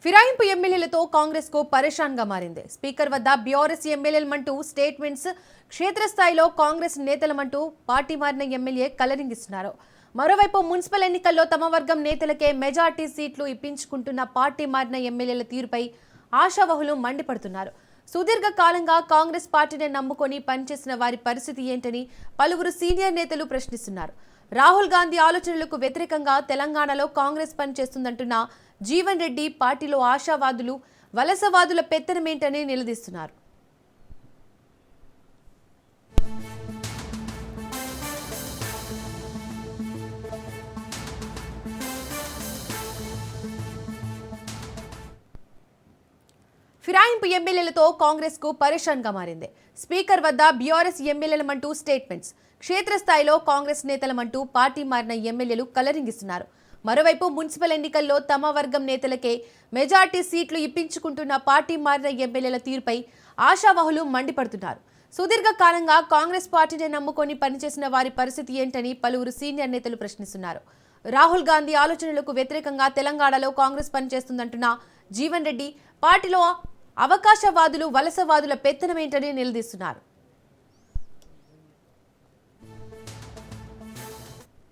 ఫిరాయింపు ఎమ్మెల్యేలతో కాంగ్రెస్ కు పరేషాన్ గా మారింది. స్పీకర్ వద్ద బీఆర్ఎస్ ఎమ్మెల్యేలమంటూ స్టేట్మెంట్స్, క్షేత్రస్థాయిలో కాంగ్రెస్ నేతలమంటూ పార్టీ మారిన ఎమ్మెల్యే కలరింగ్ ఇస్తున్నారు. మరోవైపు మున్సిపల్ ఎన్నికల్లో తమ వర్గం నేతలకే మెజార్టీ సీట్లు ఇప్పించుకుంటున్న పార్టీ మారిన ఎమ్మెల్యేల తీరుపై ఆశావహులు మండిపడుతున్నారు. సుదీర్ఘ కాలంగా కాంగ్రెస్ పార్టీని నమ్ముకొని పనిచేసిన వారి పరిస్థితి ఏంటని పలువురు సీనియర్ నేతలు ప్రశ్నిస్తున్నారు. రాహుల్ గాంధీ ఆలోచనలకు వ్యతిరేకంగా తెలంగాణలో కాంగ్రెస్ పనిచేస్తుందంటున్న జీవన్ రెడ్డి పార్టీలో ఆశావాదులు, వలసవాదుల పెత్తనమేంటని నిలదీస్తున్నారు. ఫిరాయింపు ఎమ్మెల్యేలతో కాంగ్రెస్ కు పరేషాన్ గా మారింది. స్పీకర్ వద్ద బీఆర్ఎస్ ఎమ్మెల్యేలమంటూ స్టేట్మెంట్స్, క్షేత్రస్థాయిలో కాంగ్రెస్ నేతలమంటూ పార్టీ మారిన ఎమ్మెల్యేలు కలరింగ్ ఇస్తున్నారు. మరోవైపు మున్సిపల్ ఎన్నికల్లో తమ వర్గం నేతలకే మెజార్టీ సీట్లు ఇప్పించుకుంటున్న పార్టీ మారిన ఎమ్మెల్యేల తీరుపై ఆశావహులు మండిపడుతున్నారు. సుదీర్ఘ కాలంగా కాంగ్రెస్ పార్టీని నమ్ముకొని పనిచేసిన వారి పరిస్థితి ఏంటని పలువురు సీనియర్ నేతలు ప్రశ్నిస్తున్నారు. రాహుల్ గాంధీ ఆలోచనలకు వ్యతిరేకంగా తెలంగాణలో కాంగ్రెస్ పనిచేస్తుందంటున్న జీవన్ రెడ్డి పార్టీలో అవకాశవాదులు, వలసవాదుల పెత్తనమేంటని నిలదీస్తున్నారు.